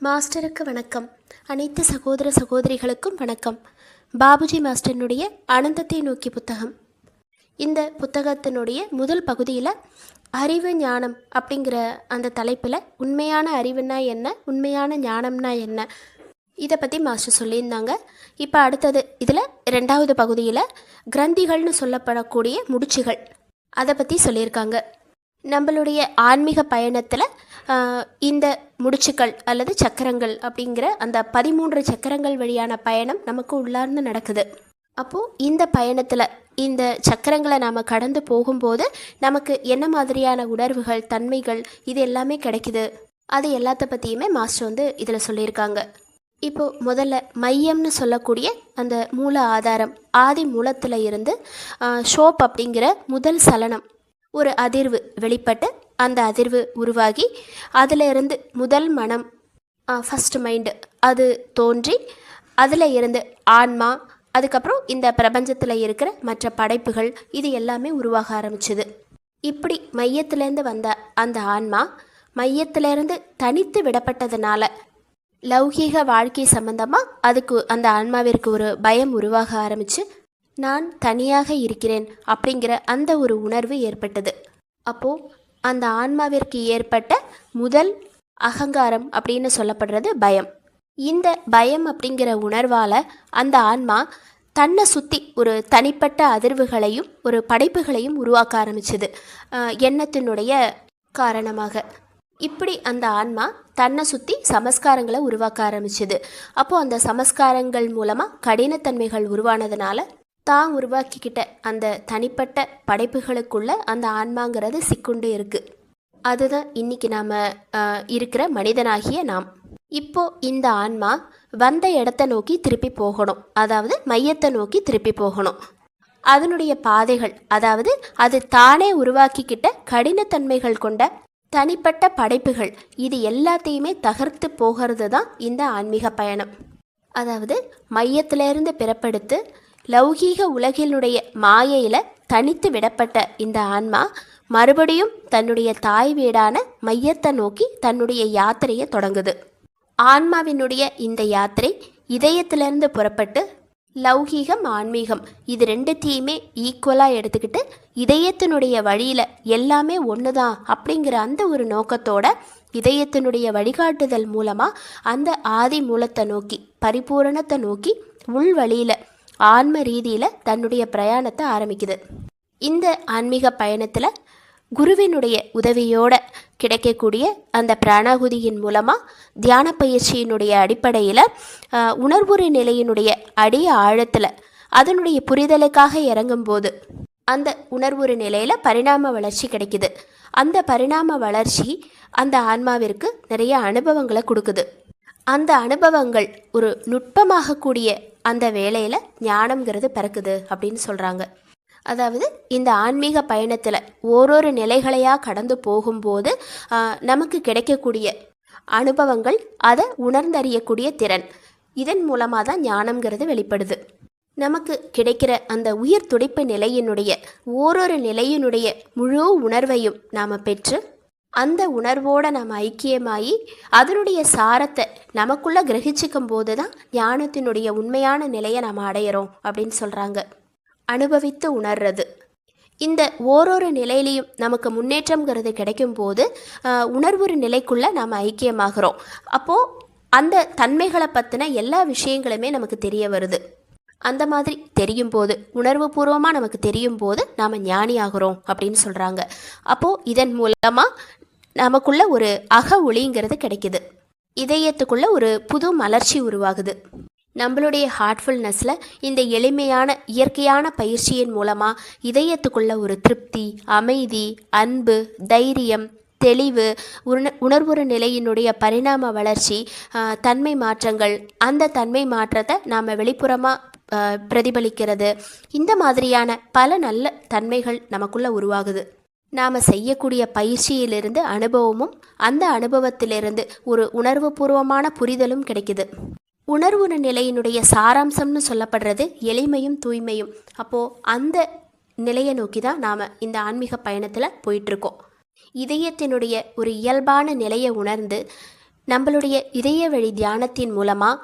மாஸ்டருக்கு வணக்கம். அனைத்து சகோதர சகோதரிகளுக்கும் வணக்கம். பாபுஜி மாஸ்டர்னுடைய அனந்தத்தை நோக்கி புத்தகம். இந்த புத்தகத்தினுடைய முதல் பகுதியில் அறிவு ஞானம் அப்படிங்கிற அந்த தலைப்பில் உண்மையான அறிவுனா என்ன, உண்மையான ஞானம்னா என்ன, இதை பற்றி மாஸ்டர் சொல்லியிருந்தாங்க. இப்போ அடுத்தது இதில் ரெண்டாவது பகுதியில் கிரந்திகள்னு சொல்லப்படக்கூடிய முடிச்சுகள், அதை பற்றி சொல்லியிருக்காங்க. நம்மளுடைய ஆன்மீக பயணத்தில் இந்த முடிச்சுக்கள் அல்லது சக்கரங்கள் அப்படிங்கிற அந்த 13 சக்கரங்கள் வழியான பயணம் நமக்கு உள்ளார்ந்து நடக்குது. அப்போது இந்த பயணத்தில் இந்த சக்கரங்களை நாம் கடந்து போகும்போது நமக்கு என்ன மாதிரியான உணர்வுகள், தன்மைகள், இது எல்லாமே கிடைக்குது. அது எல்லாத்த பற்றியுமே மாஸ்டர் இதில் சொல்லியிருக்காங்க. இப்போது முதல்ல மையம்னு சொல்லக்கூடிய அந்த மூல ஆதாரம், ஆதி மூலத்தில் இருந்து ஷோப் அப்படிங்கிற முதல் சலனம், ஒரு அதிர்வு வெளிப்பட்டு அந்த அதிர்வு உருவாகி அதில் இருந்து முதல் மனம், ஃபஸ்ட் மைண்டு, அது தோன்றி அதில் இருந்து ஆன்மா, அதுக்கப்புறம் இந்த பிரபஞ்சத்தில் இருக்கிற மற்ற படைப்புகள், இது எல்லாமே உருவாக ஆரம்பிச்சுது. இப்படி மையத்திலேருந்து வந்த அந்த ஆன்மா மையத்திலேருந்து தனித்து விடப்பட்டதுனால லௌகீக வாழ்க்கை சம்பந்தமாக அதுக்கு, அந்த ஆன்மாவிற்கு ஒரு பயம் உருவாக ஆரம்பித்து நான் தனியாக இருக்கிறேன் அப்படிங்கிற அந்த ஒரு உணர்வு ஏற்பட்டது. அப்போது அந்த ஆன்மாவிற்கு ஏற்பட்ட முதல் அகங்காரம் அப்படின்னு சொல்லப்படுறது பயம். இந்த பயம் அப்படிங்கிற உணர்வால் அந்த ஆன்மா தன்னை சுற்றி ஒரு தனிப்பட்ட அதிர்வுகளையும் ஒரு படைப்புகளையும் உருவாக்க ஆரம்பிச்சது, எண்ணத்தினுடைய காரணமாக. இப்படி அந்த ஆன்மா தன்னை சுற்றி சமஸ்காரங்களை உருவாக்க ஆரம்பிச்சது. அப்போது அந்த சமஸ்காரங்கள் மூலமாக கடினத்தன்மைகள் உருவானதுனால தான் உருவாக்கிக்கிட்ட அந்த தனிப்பட்ட படைப்புகளுக்குள்ள அந்த ஆன்மாங்கிறது சிக்குண்டு இருக்குது. அதுதான் இன்றைக்கி நாம் இருக்கிற மனிதனாகிய நாம். இப்போது இந்த ஆன்மா வந்த இடத்த நோக்கி திருப்பி போகணும், அதாவது மையத்தை நோக்கி திருப்பி போகணும். அதனுடைய பாதைகள், அதாவது அது தானே உருவாக்கிக்கிட்ட கடினத்தன்மைகள் கொண்ட தனிப்பட்ட படைப்புகள், இது எல்லாத்தையுமே தகர்த்து போகிறது தான் இந்த ஆன்மீக பயணம். அதாவது மையத்திலிருந்து பிறப்படுத்து லௌகீக உலகினுடைய மாயையில் தனித்து விடப்பட்ட இந்த ஆன்மா மறுபடியும் தன்னுடைய தாய் வீடான மையத்தை நோக்கி தன்னுடைய யாத்திரையை தொடங்குது. ஆன்மாவினுடைய இந்த யாத்திரை இதயத்திலிருந்து புறப்பட்டு லௌகீகம், ஆன்மீகம், இது ரெண்டுத்தையுமே ஈக்குவலாக எடுத்துக்கிட்டு இதயத்தினுடைய வழியில் எல்லாமே ஒன்று தான் அப்படிங்கிற அந்த ஒரு நோக்கத்தோட இதயத்தினுடைய வழிகாட்டுதல் மூலமாக அந்த ஆதி மூலத்தை நோக்கி, பரிபூரணத்தை நோக்கி உள் வழியில் ஆன்ம ரீதியில் தன்னுடைய பிரயாணத்தை ஆரம்பிக்குது. இந்த ஆன்மீக பயணத்தில் குருவினுடைய உதவியோடு கிடைக்கக்கூடிய அந்த பிராணாகுதியின் மூலமாக தியான பயிற்சியினுடைய அடிப்படையில் உணர்வுறு நிலையினுடைய அடிய ஆழத்தில் அதனுடைய புரிதலுக்காக இறங்கும்போது அந்த உணர்வுறு நிலையில் பரிணாம வளர்ச்சி கிடைக்குது. அந்த பரிணாம வளர்ச்சி அந்த ஆன்மாவிற்கு நிறைய அனுபவங்களை கொடுக்குது. அந்த அனுபவங்கள் ஒரு நுட்பமாகக்கூடிய அந்த வேளையில் ஞானம்ங்கிறது பிறக்குது அப்படின்னு சொல்கிறாங்க. அதாவது இந்த ஆன்மீக பயணத்தில் ஓரொரு நிலைகளையாக கடந்து போகும்போது நமக்கு கிடைக்கக்கூடிய அனுபவங்கள், அதை உணர்ந்தறியக்கூடிய திறன், இதன் மூலமாக தான் ஞானம்ங்கிறது வெளிப்படுது. நமக்கு கிடைக்கிற அந்த உயிர் துடிப்பு நிலையினுடைய ஓரொரு நிலையினுடைய முழு உணர்வையும் நாம் பெற்று அந்த உணர்வோடு நாம் ஐக்கியமாகி அதனுடைய சாரத்தை நமக்குள்ளே கிரகிச்சிக்கும் போது தான் ஞானத்தினுடைய உண்மையான நிலையை நாம் அடையிறோம் அப்படின்னு சொல்கிறாங்க. அனுபவித்து உணர்றது, இந்த ஓரொரு நிலையிலையும் நமக்கு முன்னேற்றம்ங்கிறது கிடைக்கும் போது உணர்வுறு நிலைக்குள்ளே நாம் ஐக்கியமாகிறோம். அப்போது அந்த தன்மைகளை பற்றின எல்லா விஷயங்களுமே நமக்கு தெரிய வருது. அந்த மாதிரி தெரியும் போது, உணர்வு பூர்வமாக நமக்கு தெரியும் போது நாம் ஞானி ஆகிறோம் அப்படின்னு சொல்கிறாங்க. அப்போது இதன் மூலமாக நமக்குள்ள ஒரு அக ஒளிங்கிறது கிடைக்குது. இதயத்துக்குள்ள ஒரு புது மலர்ச்சி உருவாகுது. நம்மளுடைய ஹார்ட்ஃபுல்னஸில் இந்த எளிமையான இயற்கையான பயிற்சியின் மூலமாக இதயத்துக்குள்ள ஒரு திருப்தி, அமைதி, அன்பு, தைரியம், தெளிவு, உணர்வுறு நிலையினுடைய பரிணாம வளர்ச்சி, தன்மை மாற்றங்கள், அந்த தன்மை மாற்றத்தை நாம் வெளிப்புறமாக பிரதிபலிக்கிறது, இந்த மாதிரியான பல நல்ல தன்மைகள் நமக்குள்ளே உருவாகுது. நாம் செய்யக்கூடிய பயிற்சியிலிருந்து அனுபவமும், அந்த அனுபவத்திலிருந்து ஒரு உணர்வு பூர்வமான புரிதலும் கிடைக்குது. உணர்வுறு நிலையினுடைய சாராம்சம்னு சொல்லப்படுறது எளிமையும் தூய்மையும். அப்போது அந்த நிலையை நோக்கி தான் நாம் இந்த ஆன்மீக பயணத்தில் போயிட்டுருக்கோம். இதயத்தினுடைய ஒரு இயல்பான நிலையை உணர்ந்து நம்மளுடைய இதய வழி தியானத்தின் மூலமாக,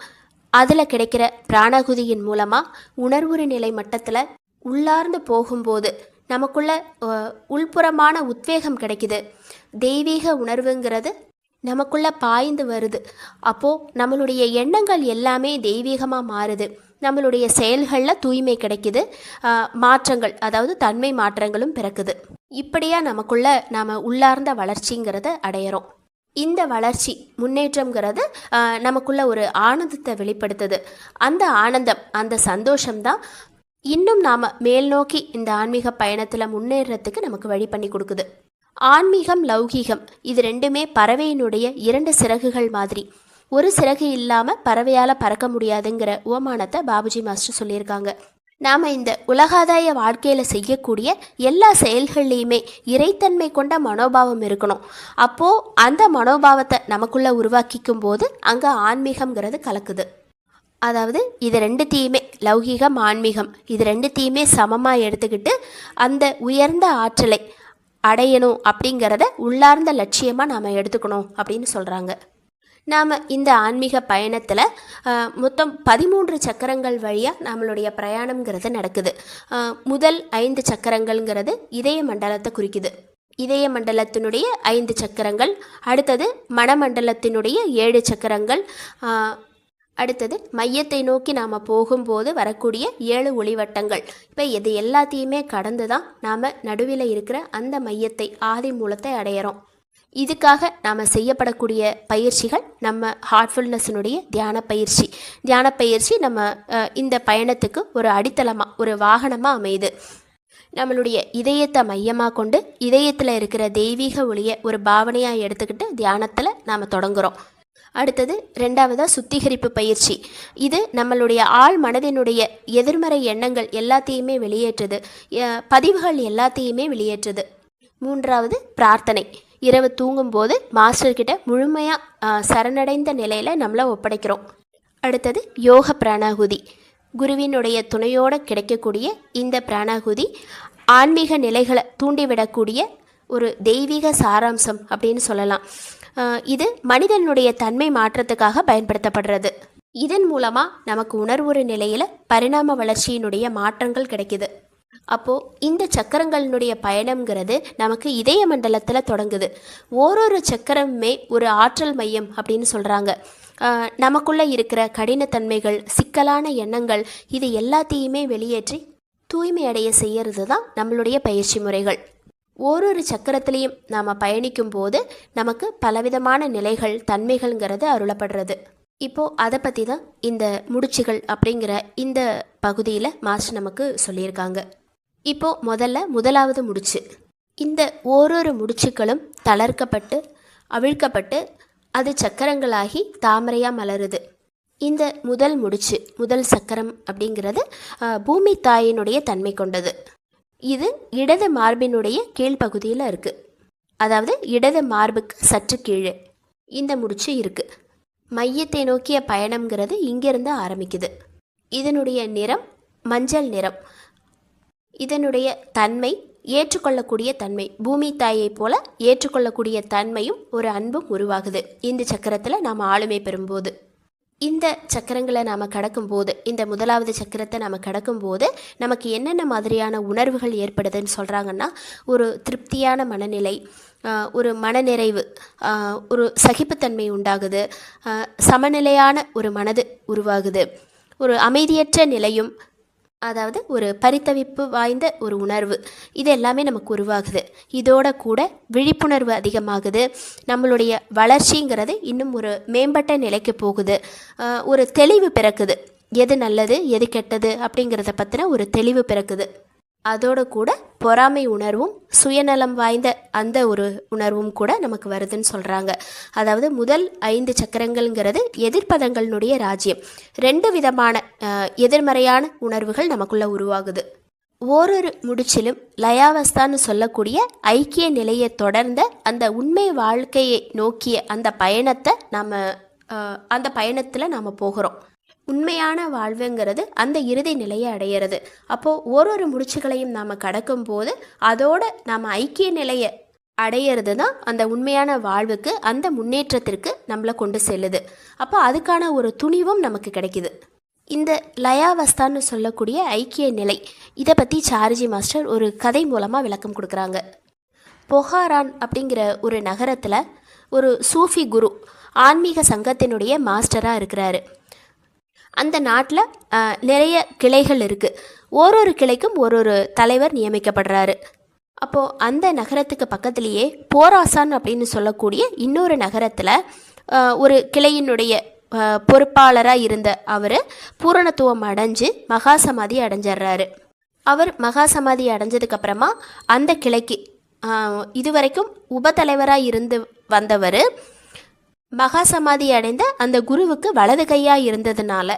அதில் கிடைக்கிற பிராணகுதியின் மூலமாக உணர்வுறு நிலை மட்டத்தில் உள்ளார்ந்து போகும்போது நமக்குள்ள உள்புறமான உத்வேகம் கிடைக்குது. தெய்வீக உணர்வுங்கிறது நமக்குள்ள பாய்ந்து வருது. அப்போது நம்மளுடைய எண்ணங்கள் எல்லாமே தெய்வீகமாக மாறுது. நம்மளுடைய செயல்களில் தூய்மை கிடைக்குது. மாற்றங்கள், அதாவது தன்மை மாற்றங்களும் பிறக்குது. இப்படியா நமக்குள்ள நாம் உள்ளார்ந்த வளர்ச்சிங்கிறத அடையிறோம். இந்த வளர்ச்சி முன்னேற்றங்கிறது நமக்குள்ள ஒரு ஆனந்தத்தை வெளிப்படுத்துது. அந்த ஆனந்தம், அந்த சந்தோஷம்தான் இன்னும் நாம் மேல் நோக்கி இந்த ஆன்மீக பயணத்தில் முன்னேறத்துக்கு நமக்கு வழி பண்ணி கொடுக்குது. ஆன்மீகம், லௌகீகம் இது ரெண்டுமே பறவையினுடைய 2 சிறகுகள் மாதிரி. ஒரு சிறகு இல்லாமல் பறவையால் பறக்க முடியாதுங்கிற உவமானத்தை பாபுஜி மாஸ்டர் சொல்லியிருக்காங்க. நாம் இந்த உலகாதாய வாழ்க்கையில் செய்யக்கூடிய எல்லா செயல்கள்லையுமே இறைத்தன்மை கொண்ட மனோபாவம் இருக்கணும். அப்போது அந்த மனோபாவத்தை நமக்குள்ளே உருவாக்கிக்கும் போது அங்கே ஆன்மீகம்ங்கிறது கலக்குது. அதாவது இது ரெண்டுத்தையுமே, லௌகீகம் ஆன்மீகம் இது ரெண்டுத்தையுமே சமமாக எடுத்துக்கிட்டு அந்த உயர்ந்த ஆற்றலை அடையணும் அப்படிங்கிறத உள்ளார்ந்த லட்சியமாக நாம் எடுத்துக்கணும் அப்படின்னு சொல்கிறாங்க. நாம் இந்த ஆன்மீக பயணத்தில் மொத்தம் 13 சக்கரங்கள் வழியாக நம்மளுடைய பிரயாணம்ங்கிறது நடக்குது. முதல் 5 சக்கரங்கள்ங்கிறது இதய மண்டலத்தை குறிக்குது. இதய மண்டலத்தினுடைய 5 சக்கரங்கள். அடுத்தது மனமண்டலத்தினுடைய 7 சக்கரங்கள். அடுத்தது மையத்தை நோக்கி நாம் போகும்போது வரக்கூடிய 7 ஒளிவட்டங்கள். இப்போ இது எல்லாத்தையுமே கடந்து தான் நாம் நடுவில் இருக்கிற அந்த மையத்தை, ஆதி மூலத்தை அடையிறோம். இதுக்காக நாம் செய்யப்படக்கூடிய பயிற்சிகள் நம்ம ஹார்ட்ஃபுல்னஸினுடைய தியான பயிற்சி நம்ம இந்த பயணத்துக்கு ஒரு அடித்தளமாக, ஒரு வாகனமாக அமையுது. நம்மளுடைய இதயத்தை மையமாக கொண்டு இதயத்தில் இருக்கிற தெய்வீக ஒளியை ஒரு பாவனையாக எடுத்துக்கிட்டு தியானத்தில் நாம் தொடங்குகிறோம். அடுத்தது 2வதாக சுத்திகரிப்பு பயிற்சி. இது நம்மளுடைய ஆழ் மனதினுடைய எதிர்மறை எண்ணங்கள் எல்லாத்தையுமே வெளியேற்றுது, பதிவுகள் எல்லாத்தையுமே வெளியேற்றுது. 3வது பிரார்த்தனை. இரவு தூங்கும்போது மாஸ்டர்கிட்ட முழுமையாக சரணடைந்த நிலையில் நம்மளை ஒப்படைக்கிறோம். அடுத்தது யோக பிராணாகுதி. குருவினுடைய துணையோடு கிடைக்கக்கூடிய இந்த பிராணாகுதி ஆன்மீக நிலைகளை தூண்டிவிடக்கூடிய ஒரு தெய்வீக சாராம்சம் அப்படின்னு சொல்லலாம். இது மனிதனுடைய தன்மை மாற்றத்துக்காக பயன்படுத்தப்படுறது. இதன் மூலமாக நமக்கு உணர்வுறு நிலையில் பரிணாம வளர்ச்சியினுடைய மாற்றங்கள் கிடைக்குது. அப்போது இந்த சக்கரங்களினுடைய பயணம்ங்கிறது நமக்கு இதய மண்டலத்தில் தொடங்குது. ஓரொரு சக்கரமுமே ஒரு ஆற்றல் மையம் அப்படின்னு சொல்கிறாங்க. நமக்குள்ளே இருக்கிற கடினத்தன்மைகள், சிக்கலான எண்ணங்கள் இது எல்லாத்தையுமே வெளியேற்றி தூய்மை அடைய செய்கிறது தான் நம்மளுடைய பயிற்சி முறைகள். ஓரொரு சக்கரத்திலையும் நாம் பயணிக்கும் போது நமக்கு பலவிதமான நிலைகள், தன்மைகள்ங்கிறது அருளப்படுறது. இப்போது அதை பற்றி தான் இந்த முடிச்சுகள் அப்படிங்கிற இந்த பகுதியில் மாஸ்டர் நமக்கு சொல்லியிருக்காங்க. இப்போது முதலாவது முடிச்சு. இந்த ஓரொரு முடிச்சுக்களும் தளர்க்கப்பட்டு அவிழ்க்கப்பட்டு அது சக்கரங்களாகி தாமரையாக மலருது. இந்த முதல் முடிச்சு, முதல் சக்கரம் அப்படிங்கிறது பூமி தாயினுடைய தன்மை கொண்டது. இது இடது மார்பினுடைய கீழ்ப்பகுதியில் இருக்குது. அதாவது இடது மார்புக்கு சற்று கீழே இந்த முடிச்சு இருக்குது. மையத்தை நோக்கிய பயணம்ங்கிறது இங்கிருந்து ஆரம்பிக்குது. இதனுடைய நிறம் மஞ்சள் நிறம். இதனுடைய தன்மை ஏற்றுக்கொள்ளக்கூடிய தன்மை, பூமி தாயை போல ஏற்றுக்கொள்ளக்கூடிய தன்மையும் ஒரு அன்பும் உருவாகுது இந்த சக்கரத்தில் நாம் ஆளுமை பெறும்போது. இந்த சக்கரங்களை நாம் கடக்கும்போது, இந்த முதலாவது சக்கரத்தை நாம் கடக்கும்போது நமக்கு என்னென்ன மாதிரியான உணர்வுகள் ஏற்படுதுன்னு சொல்கிறாங்கன்னா, ஒரு திருப்தியான மனநிலை, ஒரு மனநிறைவு, ஒரு சகிப்புத்தன்மை உண்டாகுது, சமநிலையான ஒரு மனது உருவாகுது, ஒரு அமைதியற்ற நிலையும், அதாவது ஒரு பரித்தவிப்பு வாய்ந்த ஒரு உணர்வு, இது எல்லாமே நமக்கு உருவாகுது. இதோட கூட விழிப்புணர்வு அதிகமாகுது. நம்மளுடைய வளர்ச்சிங்கிறது இன்னும் ஒரு மேம்பட்ட நிலைக்கு போகுது. ஒரு தெளிவு பிறக்குது. எது நல்லது எது கெட்டது அப்படிங்கிறத பற்றின ஒரு தெளிவு பிறக்குது. அதோட கூட பொறாமை உணர்வும் சுயநலம் வாய்ந்த அந்த ஒரு உணர்வும் கூட நமக்கு வருதுன்னு சொல்கிறாங்க. அதாவது முதல் 5 சக்கரங்கள்ங்கிறது எதிர்ப்பதங்களுடைய ராஜ்யம். 2 விதமான எதிர்மறையான உணர்வுகள் நமக்குள்ளே உருவாகுது. ஓரொரு முடிச்சிலும் லயாவஸ்தான்னு சொல்லக்கூடிய ஐக்கிய நிலையை தொடர்ந்த அந்த உண்மை வாழ்க்கையை நோக்கிய அந்த பயணத்தை அந்த பயணத்தில் நாம் போகிறோம். உண்மையான வாழ்வுங்கிறது அந்த இறுதி நிலையை அடையிறது. அப்போது ஓரொரு முடிச்சுகளையும் நாம் கடக்கும்போது அதோட நாம் ஐக்கிய நிலையை அடையிறது தான் அந்த உண்மையான வாழ்வுக்கு, அந்த முன்னேற்றத்திற்கு நம்மளை கொண்டு செல்லுது. அப்போ அதுக்கான ஒரு துணிவும் நமக்கு கிடைக்குது. இந்த லயாவஸ்தான்னு சொல்லக்கூடிய ஐக்கிய நிலை, இதை பற்றி சார்ஜி மாஸ்டர் ஒரு கதை மூலமாக விளக்கம் கொடுக்குறாங்க. பொஹாரான் அப்படிங்கிற ஒரு நகரத்தில் ஒரு சூஃபி குரு ஆன்மீக சங்கத்தினுடைய மாஸ்டராக இருக்கிறாரு. அந்த நாட்டில் நிறைய கிளைகள் இருக்குது. ஒரு கிளைக்கும் ஒரு தலைவர் நியமிக்கப்படுறாரு. அப்போது அந்த நகரத்துக்கு பக்கத்துலேயே போராசான் அப்படின்னு சொல்லக்கூடிய இன்னொரு நகரத்தில் ஒரு கிளையினுடைய பொறுப்பாளராக இருந்த அவர் பூரணத்துவம் அடைஞ்சு மகாசமாதி அடைஞ்சிட்றாரு. அவர் மகாசமாதி அடைஞ்சதுக்கப்புறமா அந்த கிளைக்கு இதுவரைக்கும் உபத்தலைவராக இருந்து வந்தவர் மகாசமாதி அடைந்த அந்த குருவுக்கு வலது கையாக இருந்ததுனால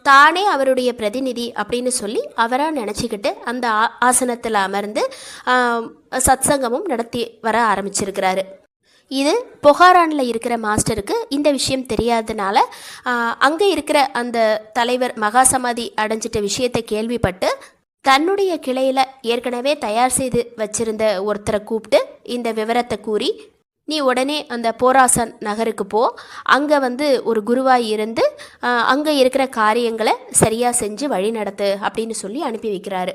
தானே அவருடைய பிரதிநிதி அப்படின்னு சொல்லி அவராக நினச்சிக்கிட்டு அந்த ஆசனத்தில் அமர்ந்து சத்சங்கமும் நடத்தி வர ஆரம்பிச்சிருக்கிறாரு. இது பொஹாரானில் இருக்கிற மாஸ்டருக்கு இந்த விஷயம் தெரியாதனால அங்கே இருக்கிற அந்த தலைவர் மகாசமாதி அடைஞ்சிட்ட விஷயத்தை கேள்விப்பட்டு தன்னுடைய கிளையில் ஏற்கனவே தயார் செய்து வச்சிருந்த ஒருத்தரை கூப்பிட்டு இந்த விவரத்தை கூறி, நீ உடனே அந்த போராசன் நகருக்கு போ, அங்கே ஒரு குருவாய் இருந்து அங்கே இருக்கிற காரியங்களை சரியாக செஞ்சு வழி நடத்து அப்படின்னு சொல்லி அனுப்பி வைக்கிறாரு.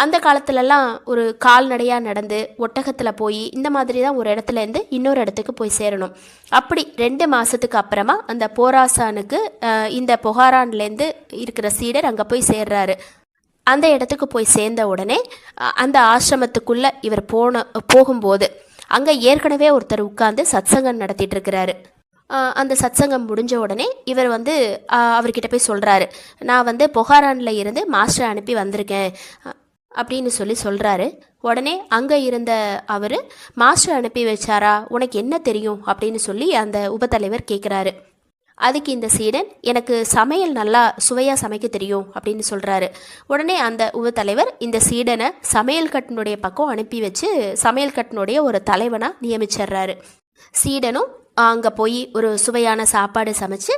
அந்த காலத்துலலாம் ஒரு கால்நடையாக நடந்து ஒட்டகத்தில் போய் இந்த மாதிரி தான் ஒரு இடத்துலேருந்து இன்னொரு இடத்துக்கு போய் சேரணும். அப்படி 2 மாதத்துக்கு அப்புறமா அந்த போராசானுக்கு இந்த பொஹாரான்லேருந்து இருக்கிற சீடர் அங்கே போய் சேர்றாரு. அந்த இடத்துக்கு போய் சேர்ந்த உடனே அந்த ஆசிரமத்துக்குள்ளே இவர் போகும்போது அங்கே ஏற்கனவே ஒருத்தர் உட்கார்ந்து சத்சங்கம் நடத்திட்டு இருக்கிறாரு. அந்த சத்சங்கம் முடிஞ்ச உடனே இவர் அவர்கிட்ட போய் சொல்கிறாரு, நான் பொஹாரானில் இருந்து மாஸ்டரை அனுப்பி வந்திருக்கேன் அப்படின்னு சொல்கிறாரு. உடனே அங்கே இருந்த அவர், மாஸ்டர் அனுப்பி வச்சாரா, உனக்கு என்ன தெரியும் அப்படின்னு சொல்லி அந்த உபத்தலைவர் கேட்குறாரு. அதுக்கு இந்த சீடன், எனக்கு சமையல் நல்லா சுவையாக சமைக்க தெரியும் அப்படின்னு சொல்கிறாரு. உடனே அந்த உபத்தலைவர் இந்த சீடனை சமையல் கட்டினுடைய பக்கம் அனுப்பி வச்சு சமையல் கட்டினுடைய ஒரு தலைவனாக நியமிச்சிடுறாரு. சீடனும் அங்கே போய் ஒரு சுவையான சாப்பாடு சமைச்சு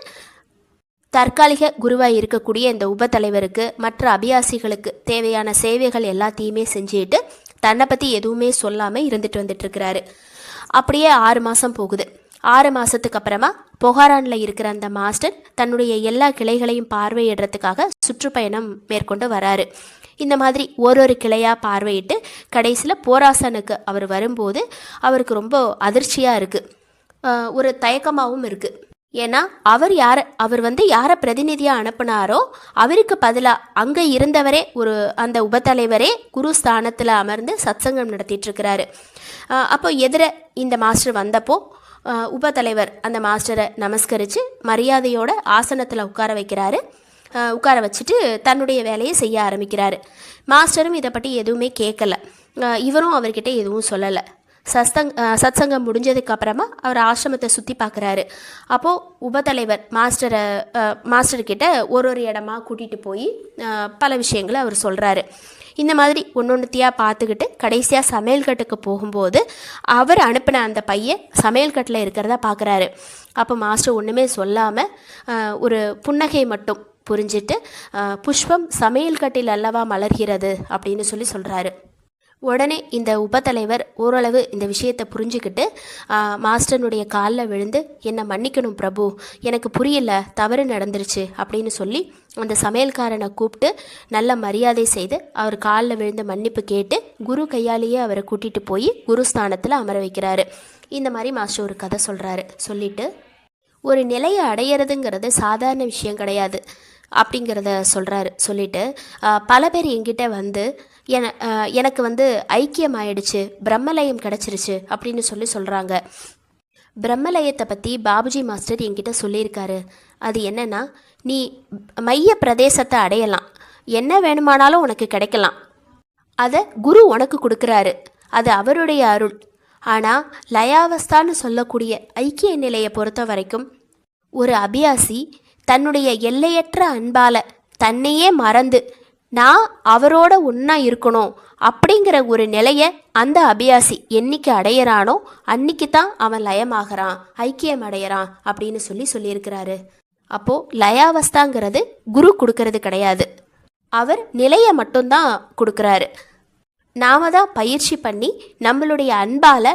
தற்காலிக குருவாக இருக்கக்கூடிய இந்த உபத்தலைவருக்கு மற்ற அபியாசிகளுக்கு தேவையான சேவைகள் எல்லாத்தையுமே செஞ்சுட்டு தன்னை பற்றி எதுவுமே சொல்லாமல் இருந்துட்டு வந்துட்டுருக்கிறாரு. அப்படியே 6 மாதம் போகுது. 6 மாதத்துக்கு அப்புறமா பொஹாரானில் இருக்கிற அந்த மாஸ்டர் தன்னுடைய எல்லா கிளைகளையும் பார்வையிடுறதுக்காக சுற்றுப்பயணம் மேற்கொண்டு வராரு. இந்த மாதிரி ஒரு கிளையாக பார்வையிட்டு கடைசியில் போராசனுக்கு அவர் வரும்போது அவருக்கு ரொம்ப அதிர்ச்சியாக இருக்குது, ஒரு தயக்கமாகவும் இருக்குது. ஏன்னா அவர் யாரை பிரதிநிதியாக அனுப்பினாரோ அவருக்கு பதிலாக அங்கே இருந்தவரே அந்த உபத்தலைவரே குரு ஸ்தானத்தில் அமர்ந்து சத்சங்கம் நடத்திட்டு இருக்கிறாரு. அப்போ எதிர இந்த மாஸ்டர் வந்தப்போ உபத்தலைவர் அந்த மாஸ்டரை நமஸ்கரித்து மரியாதையோட ஆசனத்தில் உட்கார வச்சுட்டு தன்னுடைய வேலையை செய்ய ஆரம்பிக்கிறாரு. மாஸ்டரும் இதை பற்றி எதுவுமே கேட்கல, இவரும் அவர்கிட்ட எதுவும் சொல்லலை. சத்சங்கம் முடிஞ்சதுக்கு அப்புறமா அவர் ஆசிரமத்தை சுற்றி பார்க்குறாரு. அப்போது உபத்தலைவர் மாஸ்டர்கிட்ட ஒரு இடமா கூட்டிகிட்டு போய் பல விஷயங்களை அவர் சொல்கிறாரு. இந்த மாதிரி ஒன்றொன்றுத்தியாக பார்த்துக்கிட்டு கடைசியாக சமையல் கட்டுக்கு போகும்போது அவர் அனுப்பின அந்த பையன் சமையல் கட்டில் இருக்கிறத பார்க்குறாரு. அப்போ மாஸ்டர் ஒன்றுமே சொல்லாமல் ஒரு புன்னகை மட்டும் புரிஞ்சிட்டு, புஷ்பம் சமையல் கட்டில் அல்லவா மலர்கிறது அப்படின்னு சொல்கிறாரு. உடனே இந்த உபத்தலைவர் ஓரளவு இந்த விஷயத்தை புரிஞ்சுக்கிட்டு மாஸ்டர்னுடைய காலில் விழுந்து, என்னை மன்னிக்கணும் பிரபு, எனக்கு புரியல, தவறு நடந்துருச்சு அப்படின்னு சொல்லி அந்த சமையல்காரனை கூப்பிட்டு நல்ல மரியாதை செய்து அவர் காலில் விழுந்து மன்னிப்பு கேட்டு குரு கையாலேயே அவரை கூட்டிகிட்டு போய் குருஸ்தானத்தில் அமர வைக்கிறாரு. இந்த மாதிரி மாஸ்டர் ஒரு கதை சொல்லிட்டு ஒரு நிலையை அடையிறதுங்கிறது சாதாரண விஷயம் கிடையாது அப்படிங்கிறத சொல்லிட்டு பல பேர் என்கிட்ட எனக்கு ஐக்கியம் ஆயிடுச்சு, பிரம்மலயம் கிடச்சிருச்சு அப்படின்னு சொல்கிறாங்க. பிரம்மலயத்தை பற்றி பாபுஜி மாஸ்டர் என்கிட்ட சொல்லியிருக்காரு. அது என்னன்னா, நீ மைய பிரதேசத்தை அடையலாம், என்ன வேணுமானாலும் உனக்கு கிடைக்கலாம், அதை குரு உனக்கு கொடுக்குறாரு, அது அவருடைய அருள். ஆனால் லயாவஸ்தான்னு சொல்லக்கூடிய ஐக்கிய நிலையை பொறுத்த வரைக்கும் ஒரு அபியாசி தன்னுடைய எல்லையற்ற அன்பால் தன்னையே மறந்து நான் அவரோட ஒன்றா இருக்கணும் அப்படிங்கிற ஒரு நிலையை அந்த அபியாசி என்னைக்கு அடையிறானோ அன்னைக்கு தான் அவன் லயமாகறான், ஐக்கியம் அடையிறான் அப்படின்னு சொல்லியிருக்கிறாரு. அப்போது லயாவஸ்தாங்கிறது குரு கொடுக்கறது கிடையாது, அவர் நிலையை மட்டும்தான் கொடுக்குறாரு. நாம தான் பயிற்சி பண்ணி நம்மளுடைய அன்பால்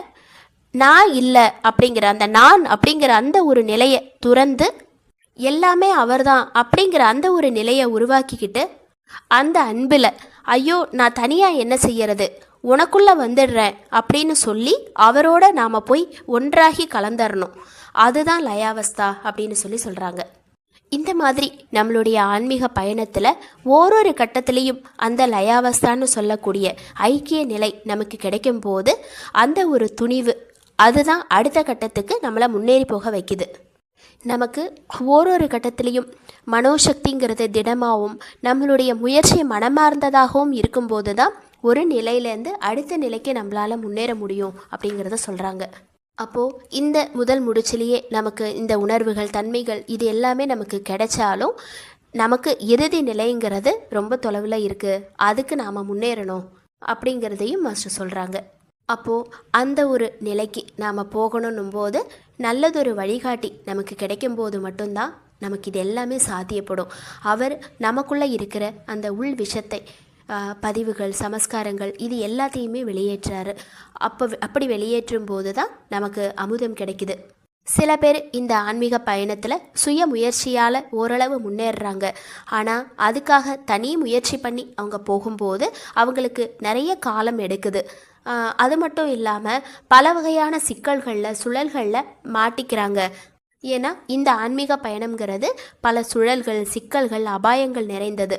நான் இல்லை அப்படிங்கிற அந்த நான் அப்படிங்கிற அந்த ஒரு நிலையை துறந்து எல்லாமே அவர்தான் அப்படிங்கிற அந்த ஒரு நிலையை உருவாக்கிக்கிட்டு அந்த அன்பில் ஐயோ நான் தனியாக என்ன செய்யறது, உனக்குள்ளே வந்துடுறேன் அப்படின்னு சொல்லி அவரோட நாம் போய் ஒன்றாகி கலந்துடணும். அதுதான் லயாவஸ்தா அப்படின்னு சொல்கிறாங்க. இந்த மாதிரி நம்மளுடைய ஆன்மீக பயணத்தில் ஓரொரு கட்டத்திலையும் அந்த லயாவஸ்தான்னு சொல்லக்கூடிய ஐக்கிய நிலை நமக்கு கிடைக்கும் போது அந்த ஒரு துணிவு அதுதான் அடுத்த கட்டத்துக்கு நம்மளை முன்னேறி போக வைக்குது. நமக்கு ஓரொரு கட்டத்திலையும் மனோசக்திங்கிறது திடமாகவும் நம்மளுடைய முயற்சி மனமார்ந்ததாகவும் இருக்கும்போது தான் ஒரு நிலையிலேருந்து அடுத்த நிலைக்கு நம்மளால் முன்னேற முடியும் அப்படிங்கிறத சொல்கிறாங்க. அப்போது இந்த முதல் முடிச்சிலேயே நமக்கு இந்த உணர்வுகள் தன்மைகள் இது எல்லாமே நமக்கு கிடைச்சாலும் நமக்கு இறுதி நிலைங்கிறது ரொம்ப தொலைவில் இருக்குது, அதுக்கு நாம் முன்னேறணும் அப்படிங்கிறதையும் மாஸ்டர் சொல்கிறாங்க. அப்போது அந்த ஒரு நிலைக்கு நாம் போகணும் போது நல்லதொரு வழிகாட்டி நமக்கு கிடைக்கும்போது மட்டும்தான் நமக்கு இது எல்லாமே சாத்தியப்படும். அவர் நமக்குள்ளே இருக்கிற அந்த உள் விஷத்தை பதிவுகள் சமஸ்காரங்கள் இது எல்லாத்தையுமே வெளியேற்றாரு. அப்படி வெளியேற்றும் போது தான் நமக்கு அமுதம் கிடைக்குது. சில பேர் இந்த ஆன்மீக பயணத்தில் சுய முயற்சியால் ஓரளவு முன்னேறுறாங்க. ஆனால் அதுக்காக தனி முயற்சி பண்ணி அவங்க போகும்போது அவங்களுக்கு நிறைய காலம் எடுக்குது. அது மட்டும் இல்லாமல் பல வகையான சிக்கல்களில் சுழல்களில் மாட்டிக்கிறாங்க. ஏன்னா இந்த ஆன்மீக பயணம்ங்கிறது பல சுழல்கள் சிக்கல்கள் அபாயங்கள் நிறைந்தது.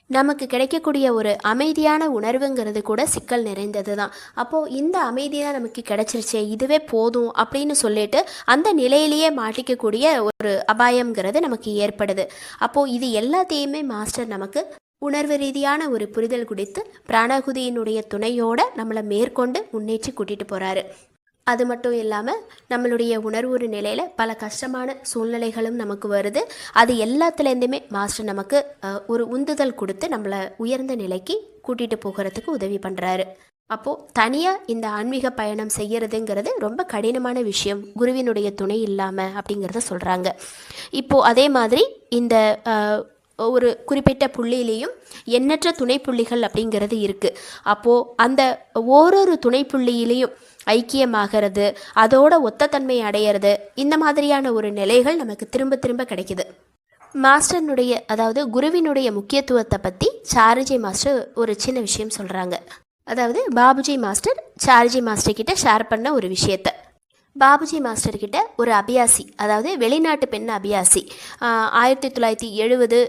நமக்கு கிடைக்கக்கூடிய ஒரு அமைதியான உணர்வுங்கிறது கூட சிக்கல் நிறைந்தது தான். அப்போது இந்த அமைதியாக நமக்கு கிடைச்சிருச்சே இதுவே போதும் அப்படின்னு சொல்லிட்டு அந்த நிலையிலேயே மாட்டிக்கக்கூடிய ஒரு அபாயம்ங்கிறது நமக்கு ஏற்படுது. அப்போது இது எல்லாத்தையுமே மாஸ்டர் நமக்கு உணர்வு ரீதியான ஒரு புரிதல் குறித்து பிராணாகுதியினுடைய துணையோடு நம்மளை மேற்கொண்டு முன்னேற்றி கூட்டிகிட்டு போகிறாரு. அது மட்டும் இல்லாமல் நம்மளுடைய உணர்வு நிலையில் பல கஷ்டமான சூழ்நிலைகளும் நமக்கு வருது. அது எல்லாத்துலேருந்துமே மாஸ்டர் நமக்கு ஒரு உந்துதல் கொடுத்து நம்மளை உயர்ந்த நிலைக்கு கூட்டிகிட்டு போகிறதுக்கு உதவி பண்ணுறாரு. அப்போது தனியாக இந்த ஆன்மீக பயணம் செய்கிறதுங்கிறது ரொம்ப கடினமான விஷயம், குருவினுடைய துணை இல்லாமல் அப்படிங்கிறத சொல்கிறாங்க. இப்போது அதே மாதிரி இந்த ஒரு குறிப்பிட்ட புள்ளியிலையும் எண்ணற்ற துணை புள்ளிகள் அப்படிங்கிறது இருக்குது. அப்போது அந்த ஓரொரு துணை புள்ளியிலையும் ஐக்கியமாகிறது, அதோட ஒத்தத்தன்மை அடையிறது, இந்த மாதிரியான ஒரு நிலைகள் நமக்கு திரும்ப திரும்ப கிடைக்குது. மாஸ்டர்னுடைய அதாவது குருவினுடைய முக்கியத்துவத்தை பற்றி சாருஜி மாஸ்டர் ஒரு சின்ன விஷயம் சொல்கிறாங்க. அதாவது பாபுஜி மாஸ்டர் சாருஜி மாஸ்டர் கிட்ட ஷேர் பண்ண ஒரு விஷயத்த. பாபுஜி மாஸ்டர்கிட்ட ஒரு அபியாசி, அதாவது வெளிநாட்டு பெண் அபியாசி 1970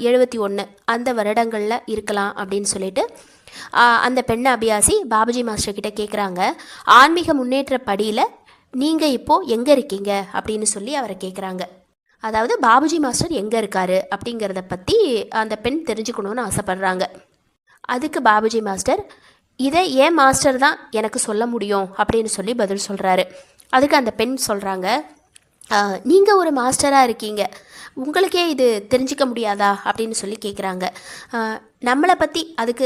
71 அந்த வருடங்களில் இருக்கலாம் அப்படின்னு சொல்லிட்டு அந்த பெண் அபியாசி பாபுஜி மாஸ்டர் கிட்ட கேட்குறாங்க, ஆன்மீக முன்னேற்ற படியில் நீங்கள் இப்போது எங்கே இருக்கீங்க அப்படின்னு சொல்லி அவரை கேட்குறாங்க. அதாவது பாபுஜி மாஸ்டர் எங்கே இருக்காரு அப்படிங்கிறத பற்றி அந்த பெண் தெரிஞ்சுக்கணுன்னு ஆசைப்பட்றாங்க. அதுக்கு பாபுஜி மாஸ்டர் இதை ஏன் மாஸ்டர் தான் எனக்கு சொல்ல முடியும் அப்படின்னு சொல்லி பதில் சொல்கிறாரு. அதுக்கு அந்த பெண் சொல்கிறாங்க, நீங்கள் ஒரு மாஸ்டராக இருக்கீங்க, உங்களுக்கே இது தெரிஞ்சிக்க முடியாதா அப்படின்னு சொல்லி கேட்குறாங்க. நம்மளை பற்றி அதுக்கு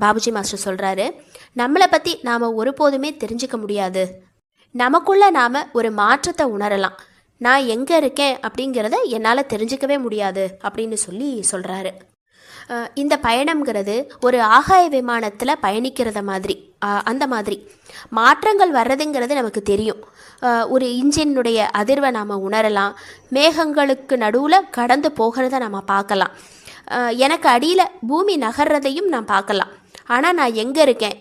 பாபுஜி மாஸ்டர் சொல்கிறாரு, நம்மளை பற்றி நாம் ஒருபோதுமே தெரிஞ்சிக்க முடியாது, நமக்குள்ளே நாம் ஒரு மாற்றத்தை உணரலாம், நான் எங்கே இருக்கேன் அப்படிங்கிறத என்னால் தெரிஞ்சிக்கவே முடியாது அப்படின்னு சொல்லி சொல்கிறாரு. இந்த பயணம்ங்கிறது ஒரு ஆகாய விமானத்தில் பயணிக்கிறத மாதிரி, அந்த மாதிரி மாற்றங்கள் வர்றதுங்கிறது நமக்கு தெரியும். ஒரு இன்ஜினுடைய அதிர்வை நாம் உணரலாம், மேகங்களுக்கு நடுவில் கடந்து போகிறத நம்ம பார்க்கலாம், எனக்கு அடியில் பூமி நகர்றதையும் நான் பார்க்கலாம். ஆனால் நான் எங்கே இருக்கேன்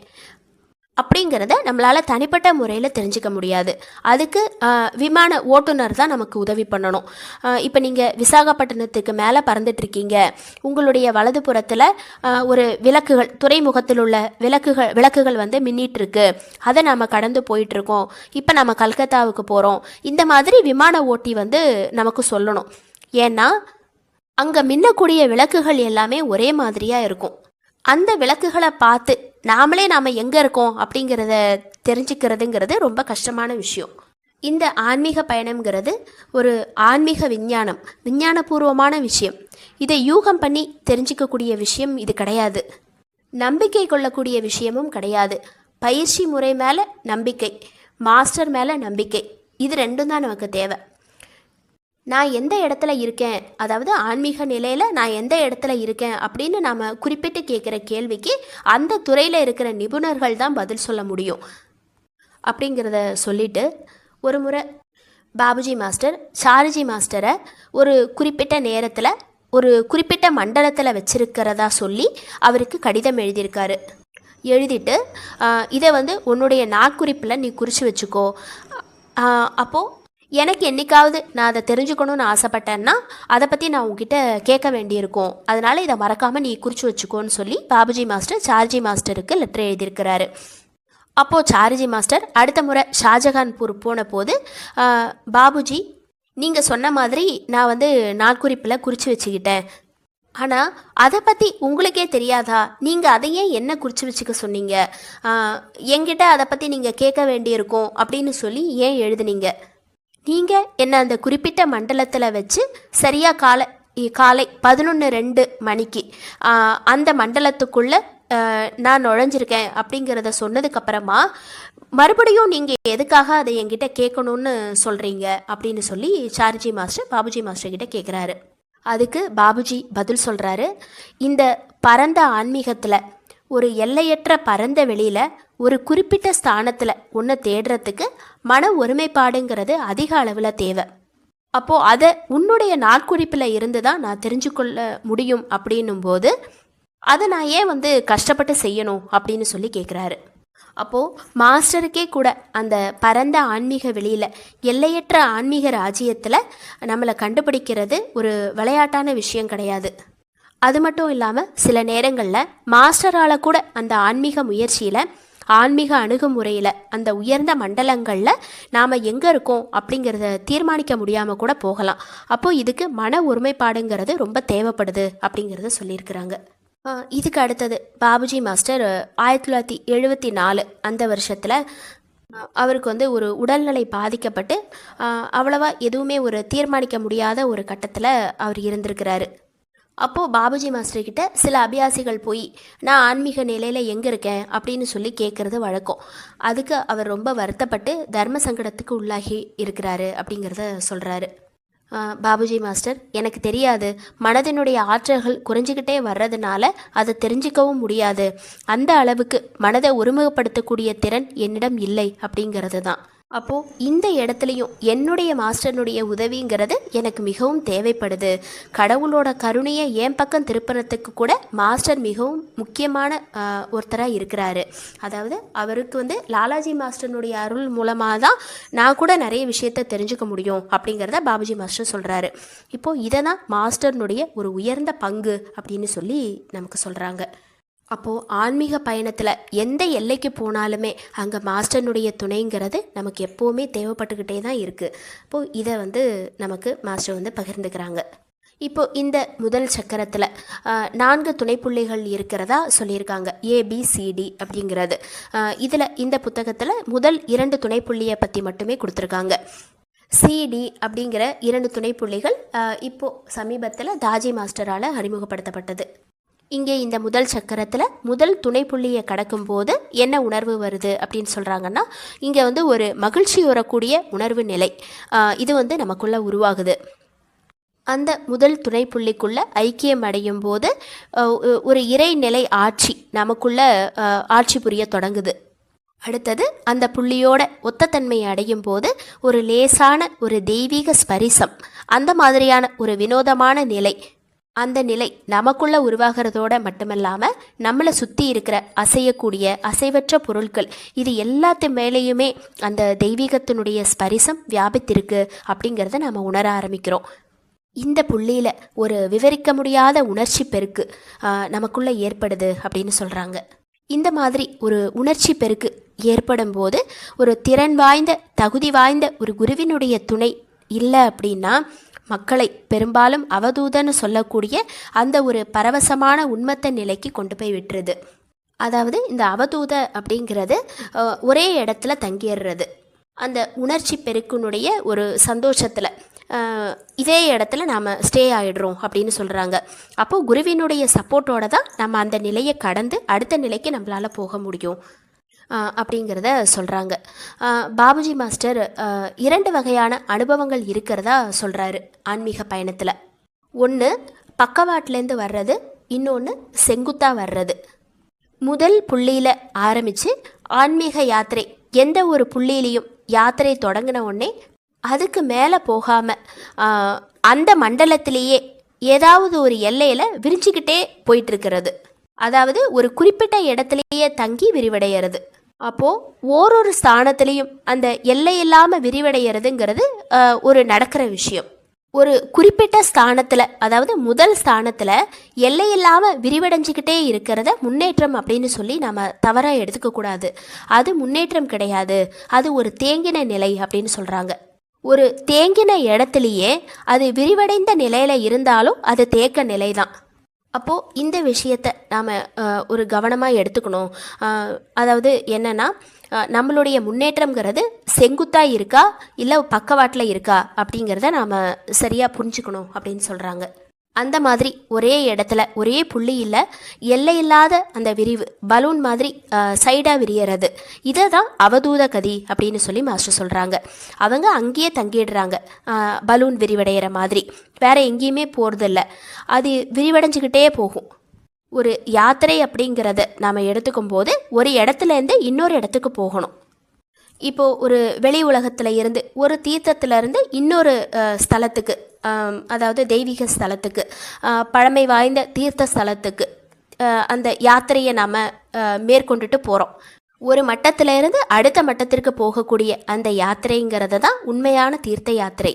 அப்படிங்கிறத நம்மளால் தனிப்பட்ட முறையில் தெரிஞ்சிக்க முடியாது. அதுக்கு விமான ஓட்டுநர் தான் நமக்கு உதவி பண்ணணும். இப்போ நீங்கள் விசாகப்பட்டினத்துக்கு மேலே பறந்துட்டுருக்கீங்க, உங்களுடைய வலதுபுறத்தில் ஒரு விளக்குகள், துறைமுகத்தில் உள்ள விளக்குகள் வந்து மின்னிட்டுருக்கு, அதை நாம் கடந்து போயிட்டுருக்கோம், இப்போ நம்ம கல்கத்தாவுக்கு போகிறோம், இந்த மாதிரி விமான ஓட்டி வந்து நமக்கு சொல்லணும். ஏன்னா அங்கே மின்னக்கூடிய விளக்குகள் எல்லாமே ஒரே மாதிரியாக இருக்கும். அந்த விளக்குகளை பார்த்து நாம் எங்கே இருக்கோம் அப்படிங்கிறத தெரிஞ்சுக்கிறதுங்கிறது ரொம்ப கஷ்டமான விஷயம். இந்த ஆன்மீக பயணம்ங்கிறது ஒரு ஆன்மீக விஞ்ஞானபூர்வமான விஷயம். இதை யூகம் பண்ணி தெரிஞ்சிக்கக்கூடிய விஷயம் இது கிடையாது, நம்பிக்கை கொள்ளக்கூடிய விஷயமும் கிடையாது. பயிற்சி முறை மேலே நம்பிக்கை, மாஸ்டர் மேலே நம்பிக்கை, இது ரெண்டும் தான் நமக்கு தேவை. நான் எந்த இடத்துல இருக்கேன், அதாவது ஆன்மீக நிலையில் நான் எந்த இடத்துல இருக்கேன் அப்படின்னு நாம் குறிப்பிட்டு கேட்குற கேள்விக்கு அந்த துறையில் இருக்கிற நிபுணர்கள் தான் பதில் சொல்ல முடியும். அப்படிங்கிறத சொல்லிட்டு ஒரு முறை பாபுஜி மாஸ்டர் சாருஜி மாஸ்டரை ஒரு குறிப்பிட்ட நேரத்தில் ஒரு குறிப்பிட்ட மண்டலத்தில் வச்சிருக்கிறதா சொல்லி அவருக்கு கடிதம் எழுதியிருக்காரு. எழுதிட்டு இதை வந்து உன்னுடைய நாட்குறிப்பில் நீ குறித்து வச்சுக்கோ, அப்போது எனக்கு என்றைக்காவது நான் அதை தெரிஞ்சுக்கணுன்னு ஆசைப்பட்டேன்னா அதை பற்றி நான் உங்ககிட்ட கேட்க வேண்டியிருக்கும், அதனால் இதை மறக்காமல் நீ குறித்து வச்சுக்கோன்னு சொல்லி பாபுஜி மாஸ்டர் சாருஜி மாஸ்டருக்கு லெட்டர் எழுதியிருக்கிறாரு. அப்போது சாருஜி மாஸ்டர் அடுத்த முறை ஷாஜகான்பூர் போன போது பாபுஜி நீங்கள் சொன்ன மாதிரி நான் வந்து நாட்குறிப்பில் குறித்து வச்சுக்கிட்டேன், ஆனால் அதை பற்றி உங்களுக்கே தெரியாதா, நீங்கள் அதையே என்ன குறித்து வச்சுக்க சொன்னீங்க, என்கிட்ட அதை பற்றி நீங்கள் கேட்க வேண்டியிருக்கும் அப்படின்னு சொல்லி ஏன் எழுதுனீங்க, நீங்கள் என்ன அந்த குறிப்பிட்ட மண்டலத்தில் வச்சு சரியாக காலை 11:02 மணிக்கு அந்த மண்டலத்துக்குள்ளே நான் நுழைஞ்சிருக்கேன் அப்படிங்கிறத சொன்னதுக்கப்புறமா மறுபடியும் நீங்கள் எதுக்காக அதை என்கிட்ட கேட்கணுன்னு சொல்கிறீங்க அப்படின்னு சொல்லி சாருஜி மாஸ்டர் பாபுஜி மாஸ்டர்கிட்ட கேட்குறாரு. அதுக்கு பாபுஜி பதில் சொல்கிறாரு, இந்த பரந்த ஆன்மீகத்தில் ஒரு எல்லையற்ற பரந்த வெளியில் ஒரு குறிப்பிட்ட ஸ்தானத்தில் ஒன்று தேடுறதுக்கு மன ஒருமைப்பாடுங்கிறது அதிக அளவில் தேவை. அப்போது அதை உன்னுடைய நாட்குறிப்பில் இருந்து தான் நான் தெரிஞ்சுக்கொள்ள முடியும் அப்படின்னும் போது அதை நான் ஏன் வந்து கஷ்டப்பட்டு செய்யணும் அப்படின்னு சொல்லி கேட்குறாரு. அப்போது மாஸ்டருக்கே கூட அந்த பரந்த ஆன்மீக வெளியில் எல்லையற்ற ஆன்மீக ராஜ்யத்தில் நம்மளை கண்டுபிடிக்கிறது ஒரு விளையாட்டான விஷயம் கிடையாது. அது மட்டும் இல்லாமல் சில நேரங்களில் மாஸ்டரால் கூட அந்த ஆன்மீக முயற்சியில் ஆன்மீக அணுகுமுறையில் அந்த உயர்ந்த மண்டலங்களில் நாம் எங்கே இருக்கோம் அப்படிங்கிறத தீர்மானிக்க முடியாமல் கூட போகலாம். அப்போது இதுக்கு மன ஒருமைப்பாடுங்கிறது ரொம்ப தேவைப்படுது அப்படிங்கிறத சொல்லியிருக்கிறாங்க. இதுக்கு அடுத்தது பாபுஜி மாஸ்டர் 1974 அந்த வருஷத்தில் அவருக்கு வந்து ஒரு உடல்நிலை பாதிக்கப்பட்டு அவ்வளவா எதுவுமே ஒரு தீர்மானிக்க முடியாத ஒரு கட்டத்தில் அவர் இருந்திருக்கிறாரு. அப்போது பாபுஜி மாஸ்டர்கிட்ட சில அபியாசிகள் போய் நான் ஆன்மீக நிலையில் எங்கே இருக்கேன் அப்படின்னு சொல்லி கேட்குறது வழக்கம். அதுக்கு அவர் ரொம்ப வருத்தப்பட்டு தர்ம சங்கடத்துக்கு உள்ளாகி இருக்கிறாரு அப்படிங்கிறத சொல்கிறாரு. பாபுஜி மாஸ்டர், எனக்கு தெரியாது, மனதினுடைய ஆற்றல்கள் குறைஞ்சிக்கிட்டே வர்றதுனால அதை தெரிஞ்சிக்கவும் முடியாது, அந்த அளவுக்கு மனதை ஒருமுகப்படுத்தக்கூடிய திறன் என்னிடம் இல்லை அப்படிங்கிறது தான். அப்போது இந்த இடத்துலையும் என்னுடைய மாஸ்டர்னுடைய உதவிங்கிறது எனக்கு மிகவும் தேவைப்படுது. கடவுளோட கருணையை என் பக்கம் திருப்புறத்துக்கு கூட மாஸ்டர் மிகவும் முக்கியமான ஒருத்தராக இருக்கிறாரு. அதாவது அவருக்கு வந்து லாலாஜி மாஸ்டர்னுடைய அருள் மூலமாக தான் நான் கூட நிறைய விஷயத்தை தெரிஞ்சுக்க முடியும் அப்படிங்கிறத பாபுஜி மாஸ்டர் சொல்கிறாரு. இப்போது இதை தான் மாஸ்டர்னுடைய ஒரு உயர்ந்த பங்கு அப்படின்னு சொல்லி நமக்கு சொல்கிறாங்க. அப்போது ஆன்மீக பயணத்தில் எந்த எல்லைக்கு போனாலுமே அங்கே மாஸ்டர்னுடைய துணைங்கிறது நமக்கு எப்போவுமே தேவைப்பட்டுக்கிட்டே தான் இருக்குது. இப்போது இதை வந்து நமக்கு மாஸ்டர் வந்து பகிர்ந்துக்கிறாங்க. இப்போது இந்த முதல் சக்கரத்தில் 4 துணைப்புள்ளிகள் இருக்கிறதா சொல்லியிருக்காங்க, ABCD அப்படிங்கிறது. இதில் இந்த புத்தகத்தில் முதல் 2 துணைப்புள்ளியை பற்றி மட்டுமே கொடுத்துருக்காங்க. CD அப்படிங்கிற 2 துணைப்புள்ளிகள் இப்போது சமீபத்தில் தாஜி மாஸ்டரால் அறிமுகப்படுத்தப்பட்டது. இங்கே இந்த முதல் சக்கரத்தில் முதல் துணைப்புள்ளியை கடக்கும்போது என்ன உணர்வு வருது அப்படின்னு சொல்கிறாங்கன்னா, இங்கே வந்து ஒரு மகிழ்ச்சி வரக்கூடிய உணர்வு நிலை இது வந்து நமக்குள்ளே உருவாகுது. அந்த முதல் துணைப்புள்ளிக்குள்ளே ஐக்கியம் அடையும் போது ஒரு இறைநிலை ஆட்சி நமக்குள்ளே ஆட்சி புரிய தொடங்குது. அடுத்தது அந்த புள்ளியோட ஒத்தத்தன்மை அடையும் போது ஒரு லேசான ஒரு தெய்வீக ஸ்பரிசம், அந்த மாதிரியான ஒரு வினோதமான நிலை, அந்த நிலை நமக்குள்ளே உருவாகிறதோட மட்டுமல்லாமல் நம்மளை சுற்றி இருக்கிற அசையக்கூடிய அசைவற்ற பொருட்கள் இது எல்லாத்து மேலேயுமே அந்த தெய்வீகத்தினுடைய ஸ்பரிசம் வியாபித்திருக்கு அப்படிங்கிறத நம்ம உணர ஆரம்பிக்கிறோம். இந்த புள்ளியில் ஒரு விவரிக்க முடியாத உணர்ச்சி பெருக்கு நமக்குள்ளே ஏற்படுது அப்படின்னு சொல்கிறாங்க. இந்த மாதிரி ஒரு உணர்ச்சி பெருக்கு ஏற்படும் போது ஒரு திறன் வாய்ந்த தகுதி வாய்ந்த ஒரு குருவினுடைய துணை இல்லை அப்படின்னா மக்களை பெரும்பாலும் அவதூதன்னு சொல்லக்கூடிய அந்த ஒரு பரவசமான உண்மத்த நிலைக்கு கொண்டு போய் விட்டுருது. அதாவது இந்த அவதூத அப்படிங்கிறது ஒரே இடத்துல தங்கிடுறது, அந்த உணர்ச்சி பெருக்கினுடைய ஒரு சந்தோஷத்தில் இதே இடத்துல நாம் ஸ்டே ஆகிடுறோம் அப்படின்னு சொல்கிறாங்க. அப்போது குருவினுடைய சப்போர்ட்டோடு தான் நம்ம அந்த நிலையை கடந்து அடுத்த நிலைக்கு நம்மளால் போக முடியும் அப்படிங்கிறத சொல்கிறாங்க. பாபுஜி மாஸ்டர் 2 வகையான அனுபவங்கள் இருக்கிறதா சொல்கிறாரு ஆன்மீக பயணத்தில். ஒன்று பக்கவாட்டிலேருந்து வர்றது, இன்னொன்று செங்குத்தாக வர்றது. முதல் புள்ளியில் ஆரம்பித்து ஆன்மீக யாத்திரை எந்த ஒரு புள்ளியிலையும் யாத்திரை தொடங்கின உடனே அதுக்கு மேலே போகாமல் அந்த மண்டலத்திலேயே ஏதாவது ஒரு எல்லையில் விரிச்சுக்கிட்டே போயிட்டுருக்கிறது. அதாவது ஒரு குறிப்பிட்ட இடத்துலையே தங்கி விரிவடைகிறது. அப்போது ஓரொரு ஸ்தானத்துலேயும் அந்த எல்லை இல்லாமல் விரிவடைகிறதுங்கிறது ஒரு நடக்கிற விஷயம். ஒரு குறிப்பிட்ட ஸ்தானத்தில், அதாவது முதல் ஸ்தானத்தில் எல்லை இல்லாமல் விரிவடைஞ்சிக்கிட்டே இருக்கிறத முன்னேற்றம் அப்படின்னு சொல்லி நம்ம தவறாக எடுத்துக்கக்கூடாது. அது முன்னேற்றம் கிடையாது, அது ஒரு தேங்கின நிலை அப்படின்னு சொல்கிறாங்க. ஒரு தேங்கின இடத்துலையே அது விரிவடைந்த நிலையில் இருந்தாலும் அது தேக்க நிலை தான். அப்போது இந்த விஷயத்தை நாம் ஒரு கவனமாக எடுத்துக்கணும். அதாவது என்னென்னா, நம்மளுடைய முன்னேற்றம்ங்கிறது செங்குத்தாக இருக்கா இல்லை பக்கவாட்டில் இருக்கா அப்படிங்கிறத நாம் சரியாக புரிஞ்சுக்கணும் அப்படின்னு சொல்கிறாங்க. அந்த மாதிரி ஒரே இடத்துல ஒரே புள்ளியில் எல்லையில்லாத அந்த விரிவு பலூன் மாதிரி சைடாக விரியறது, இதை தான் அவதூத கதி அப்படின்னு சொல்லி மாஸ்டர் சொல்கிறாங்க. அவங்க அங்கேயே தங்கிடுறாங்க, பலூன் விரிவடைகிற மாதிரி வேற எங்கேயுமே போகிறதில்ல, அது விரிவடைஞ்சிக்கிட்டே போகும். ஒரு யாத்திரை அப்படிங்கிறத நாம் எடுத்துக்கும் போது ஒரு இடத்துலேருந்து இன்னொரு இடத்துக்கு போகணும். இப்போது ஒரு வெளி உலகத்தில் இருந்து ஒரு தீர்த்தத்திலேருந்து இன்னொரு ஸ்தலத்துக்கு, அதாவது தெய்வீக ஸ்தலத்துக்கு, பழமை வாய்ந்த தீர்த்த ஸ்தலத்துக்கு அந்த யாத்திரையை நாம் மேற்கொண்டுட்டு போகிறோம். ஒரு மட்டத்திலிருந்து அடுத்த மட்டத்திற்கு போகக்கூடிய அந்த யாத்திரைங்கிறது தான் உண்மையான தீர்த்த யாத்திரை.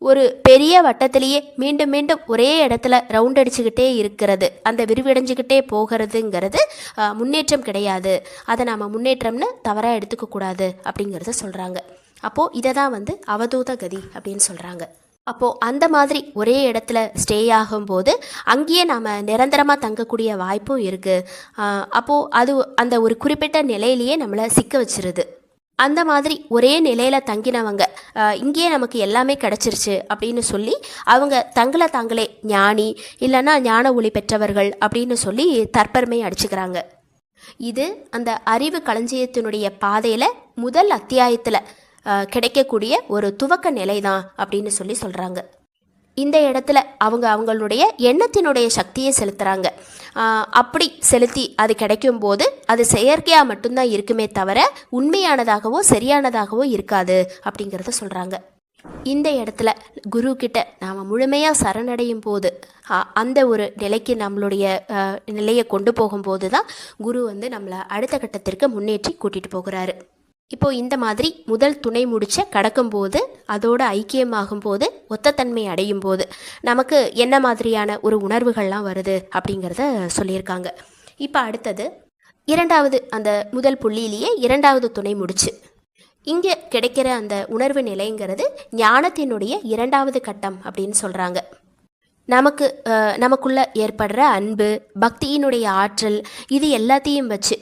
ஒரு பெரிய வட்டத்திலேயே மீண்டும் மீண்டும் ஒரே இடத்துல ரவுண்ட் அடிச்சுக்கிட்டே இருக்கிறது, அந்த விரிவடைஞ்சிக்கிட்டே போகிறதுங்கிறது முன்னேற்றம் கிடையாது. அதை நாம் முன்னேற்றம்னு தவறாக எடுத்துக்கக்கூடாது அப்படிங்கிறத சொல்கிறாங்க. அப்போது இதை தான் அவதூத கதி அப்படின்னு சொல்கிறாங்க. அப்போது அந்த மாதிரி ஒரே இடத்துல ஸ்டே ஆகும்போது அங்கேயே நாம் நிரந்தரமாக தங்கக்கூடிய வாய்ப்பும் இருக்குது. அப்போது அது அந்த ஒரு குறிப்பிட்ட நிலையிலேயே நம்மளை சிக்க வச்சிருது. அந்த மாதிரி ஒரே நிலையில் தங்கினவங்க இங்கேயே நமக்கு எல்லாமே கிடச்சிருச்சு அப்படின்னு சொல்லி அவங்க தங்களை தாங்களே ஞானி இல்லைன்னா ஞான ஒளி பெற்றவர்கள் அப்படின்னு சொல்லி தற்பெருமை அடிச்சுக்கிறாங்க. இது அந்த அறிவு களஞ்சியத்தினுடைய பாதையில் முதல் அத்தியாயத்தில் கிடைக்கக்கூடிய ஒரு துவக்க நிலை தான் அப்படின்னு சொல்லி சொல்கிறாங்க. இந்த இடத்துல அவங்களுடைய எண்ணத்தினுடைய சக்தியை செலுத்துகிறாங்க. அப்படி செலுத்தி அது கிடைக்கும் போது அது செயற்கையாக மட்டும்தான் இருக்குமே தவிர உண்மையானதாகவோ சரியானதாகவோ இருக்காது அப்படிங்கிறத சொல்கிறாங்க. இந்த இடத்துல குரு கிட்ட நாம் முழுமையாக சரணடையும் போது அந்த ஒரு நிலைக்கு நம்மளுடைய நிலையை கொண்டு போகும்போது தான் குரு நம்மளை அடுத்த கட்டத்திற்கு முன்னேற்றி கூட்டிகிட்டு போகிறாரு. இப்போது இந்த மாதிரி முதல் துணை முடிச்ச கடக்கும்போது அதோட ஐக்கியமாகும் போது ஒத்தத்தன்மை அடையும் போது நமக்கு என்ன மாதிரியான ஒரு உணர்வுகள்லாம் வருது அப்படிங்கிறத சொல்லியிருக்காங்க. இப்போ அடுத்தது இரண்டாவது, அந்த முதல் புள்ளியிலேயே இரண்டாவது துணை முடிச்சு இங்கே கிடைக்கிற அந்த உணர்வு நிலைங்கிறது ஞானத்தினுடைய இரண்டாவது கட்டம் அப்படின்னு சொல்கிறாங்க. நமக்குள்ள ஏற்படுற அன்பு, பக்தியினுடைய ஆற்றல், இது எல்லாத்தையும் வச்சு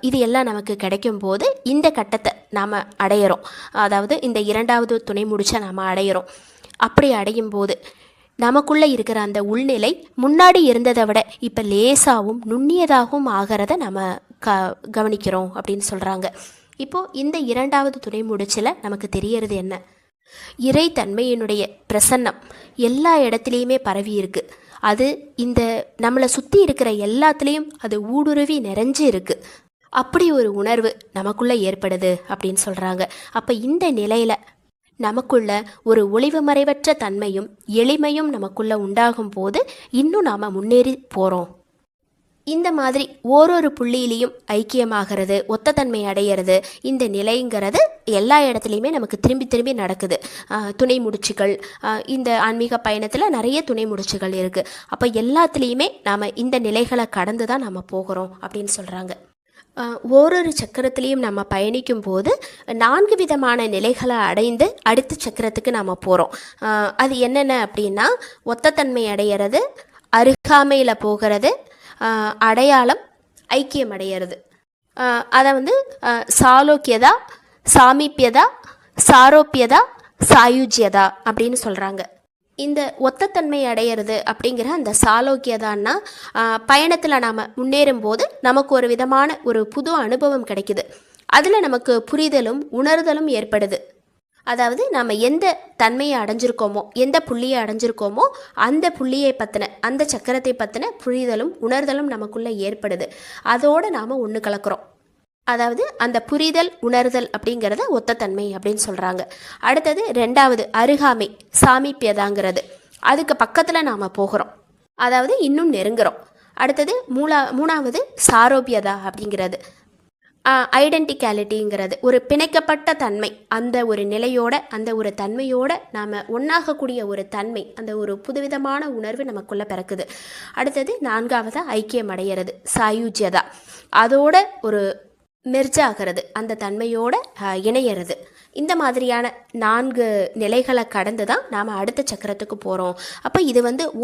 இது எல்லாம் நமக்கு கிடைக்கும் போது இந்த கட்டத்தை நாம் அடையிறோம். அதாவது இந்த இரண்டாவது துணை முடிச்ச நாம் அடையிறோம். அப்படி அடையும் போது நமக்குள்ளே இருக்கிற அந்த உள்நிலை முன்னாடி இருந்ததை விட இப்போ லேசாகவும் நுண்ணியதாகவும் ஆகிறத நம்ம கவனிக்கிறோம் அப்படின்னு சொல்கிறாங்க. இப்போது இந்த இரண்டாவது துணை முடிச்சில் நமக்கு தெரியறது என்ன? இறை தன்மையினுடைய பிரசன்னம் எல்லா இடத்துலையுமே பரவி இருக்கு. அது இந்த நம்மளை சுற்றி இருக்கிற எல்லாத்துலேயும் அது ஊடுருவி நிறைஞ்சு இருக்கு. அப்படி ஒரு உணர்வு நமக்குள்ளே ஏற்படுது அப்படின்னு சொல்கிறாங்க. அப்போ இந்த நிலையில் நமக்குள்ள ஒரு ஒளிவு மறைவற்ற தன்மையும் எளிமையும் நமக்குள்ள உண்டாகும் போது இன்னும் நாம் முன்னேறி போகிறோம். இந்த மாதிரி ஓரொரு புள்ளியிலையும் ஐக்கியமாகிறது, ஒத்தத்தன்மை அடையிறது, இந்த நிலைங்கிறது எல்லா இடத்துலையுமே நமக்கு திரும்பி திரும்பி நடக்குது. துணை முடிச்சுகள், இந்த ஆன்மீக பயணத்தில் நிறைய துணை முடிச்சுகள் இருக்குது. அப்போ எல்லாத்துலேயுமே நாம் இந்த நிலைகளை கடந்து தான் நம்ம போகிறோம் அப்படின்னு சொல்கிறாங்க. ஓரொரு சக்கரத்திலையும் நம்ம பயணிக்கும் போது 4 விதமான நிலைகளை அடைந்து அடுத்த சக்கரத்துக்கு நாம் போகிறோம். அது என்னென்ன அப்படின்னா, ஒத்தத்தன்மை அடையிறது, அருகாமையில் போகிறது, அடையாளம், ஐக்கியம் அடையிறது. அதை சாலோக்கியதா, சாமீப்பியதா, சாரோப்பியதா, சாயுஜ்யதா அப்படின்னு சொல்கிறாங்க. இந்த ஒத்தத்தன்மை அடையிறது அப்படிங்கிற அந்த சாலோக்கியதான்னா பயணத்தில் நாம் முன்னேறும் போது நமக்கு ஒரு விதமான ஒரு புது அனுபவம் கிடைக்குது. அதில் நமக்கு புரிதலும் உணர்தலும் ஏற்படுது. அதாவது நாம் எந்த தன்மையை அடைஞ்சிருக்கோமோ, எந்த புள்ளியை அடைஞ்சிருக்கோமோ அந்த புள்ளியை பற்றின, அந்த சக்கரத்தை பற்றின புரிதலும் உணர்தலும் நமக்குள்ளே ஏற்படுது. அதோடு நாம் ஒன்று கலக்கிறோம். அதாவது அந்த புரிதல் உணர்தல் அப்படிங்கிறத ஒத்த தன்மை அப்படின்னு சொல்கிறாங்க. அடுத்தது ரெண்டாவது அருகாமை சாமீப்பியதாங்கிறது, அதுக்கு பக்கத்தில் நாம் போகிறோம், அதாவது இன்னும் நெருங்குறோம். அடுத்தது மூணாவது சாரோபியதா அப்படிங்கிறது, ஐடென்டிகாலிட்டிங்கிறது ஒரு பிணைக்கப்பட்ட தன்மை, அந்த ஒரு நிலையோட அந்த ஒரு தன்மையோட நாம் ஒன்றாகக்கூடிய ஒரு தன்மை, அந்த ஒரு புதுவிதமான உணர்வு நமக்குள்ளே பிறக்குது. அடுத்தது நான்காவது ஐக்கியம் அடைகிறது சாயுஜ்யதா, அதோட ஒரு மெர்ஜ் ஆகிறது, அந்த தன்மையோட இணையிறது. இந்த மாதிரியான 4 நிலைகளை கடந்து தான் நாம் அடுத்த சக்கரத்துக்கு போகிறோம். அப்போ இது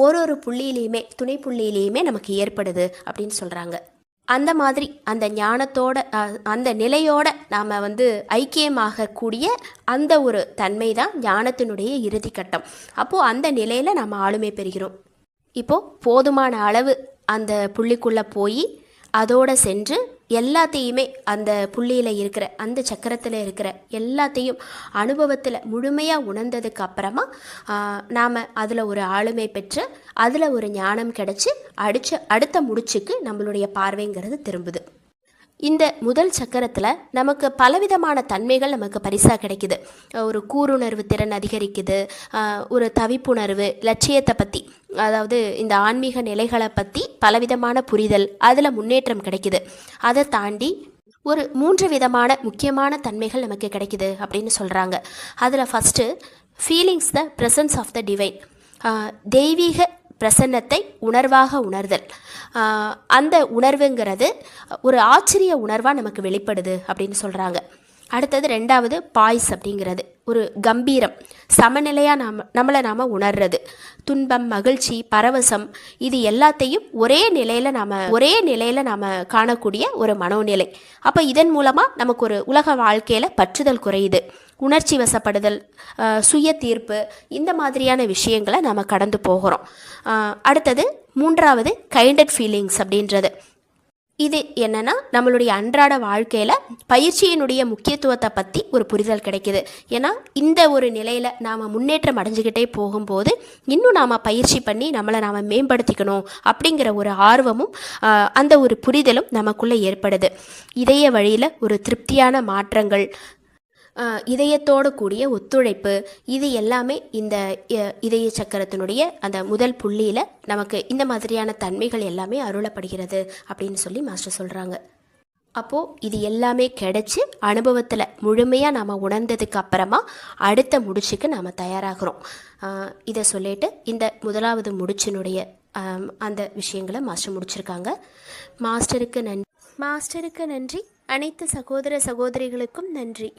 ஒரு புள்ளியிலையுமே துணை புள்ளியிலையுமே நமக்கு ஏற்படுது அப்படின்னு சொல்கிறாங்க. அந்த மாதிரி அந்த ஞானத்தோட அந்த நிலையோட நாம் ஐக்கியமாகக்கூடிய அந்த ஒரு தன்மை தான் ஞானத்தினுடைய இறுதி கட்டம். அப்போது அந்த நிலையில் நாம் ஆளுமை பெறுகிறோம். இப்போது போதுமான அளவு அந்த புள்ளிக்குள்ளே போய் அதோடு சென்று எல்லாத்தையுமே அந்த புள்ளியில் இருக்கிற அந்த சக்கரத்தில் இருக்கிற எல்லாத்தையும் அனுபவத்தில் முழுமையாக உணர்ந்ததுக்கு அப்புறமா நாம் அதில் ஒரு ஆளுமை பெற்று அதில் ஒரு ஞானம் கிடச்சி அடுத்த முடிச்சுக்கு நம்மளுடைய பார்வைங்கிறது திரும்புது. இந்த முதல் சக்கரத்தில் நமக்கு பலவிதமான தன்மைகள் நமக்கு பரிசாக கிடைக்குது. ஒரு கூருணர்வு திறன் அதிகரிக்குது, ஒரு தவிப்புணர்வு, லட்சியத்தை பற்றி, அதாவது இந்த ஆன்மீக நிலைகளை பற்றி பலவிதமான புரிதல், அதில் முன்னேற்றம் கிடைக்குது. அதை தாண்டி ஒரு 3 விதமான முக்கியமான தன்மைகள் நமக்கு கிடைக்குது அப்படின்னு சொல்கிறாங்க. அதில் first feelings the presence of the divine, தெய்வீக பிரசன்னத்தை உணர்வாக உணர்தல். அந்த உணர்வுங்கிறது ஒரு ஆச்சரிய உணர்வாக நமக்கு வெளிப்படுது அப்படின்னு சொல்கிறாங்க. அடுத்தது ரெண்டாவது பாய்ஸ் அப்படிங்கிறது ஒரு கம்பீரம், சமநிலையாக நம்மளை நாம் உணர்றது. துன்பம், மகிழ்ச்சி, பரவசம், இது எல்லாத்தையும் ஒரே நிலையில் நாம் காணக்கூடிய ஒரு மனோநிலை. அப்போ இதன் மூலமாக நமக்கு ஒரு உலக வாழ்க்கையில் பற்றுதல் குறையுது, உணர்ச்சி வசப்படுதல், சுய தீர்ப்பு, இந்த மாதிரியான விஷயங்களை நாம் கடந்து போகிறோம். அடுத்தது மூன்றாவது கைண்டட் ஃபீலிங்ஸ் அப்படின்றது. இது என்னென்னா நம்மளுடைய அன்றாட வாழ்க்கையில் பயிற்சியினுடைய முக்கியத்துவத்தை பற்றி ஒரு புரிதல் கிடைக்கிது. ஏன்னா இந்த ஒரு நிலையில் நாம் முன்னேற்றம் அடைஞ்சிக்கிட்டே போகும்போது இன்னும் நாம் பயிற்சி பண்ணி நம்மளை நாம் மேம்படுத்திக்கணும் அப்படிங்கிற ஒரு ஆர்வமும் அந்த ஒரு புரிதலும் நமக்குள்ளே ஏற்படுது. இதய வழியில் ஒரு திருப்தியான மாற்றங்கள், இதயத்தோடு கூடிய ஒத்துழைப்பு, இது எல்லாமே இந்த இதய சக்கரத்தினுடைய அந்த முதல் புள்ளியில் நமக்கு இந்த மாதிரியான தன்மைகள் எல்லாமே அருளப்படுகிறது அப்படின்னு சொல்லி மாஸ்டர் சொல்கிறாங்க. அப்போது இது எல்லாமே கிடைச்சி அனுபவத்தில் முழுமையாக நாம் உணர்ந்ததுக்கு அப்புறமா அடுத்த முடிச்சுக்கு நாம் தயாராகிறோம். இதை சொல்லிட்டு இந்த முதலாவது முடிச்சினுடைய அந்த விஷயங்களை மாஸ்டர் முடிச்சிருக்காங்க. மாஸ்டருக்கு நன்றி. அனைத்து சகோதர சகோதரிகளுக்கும் நன்றி.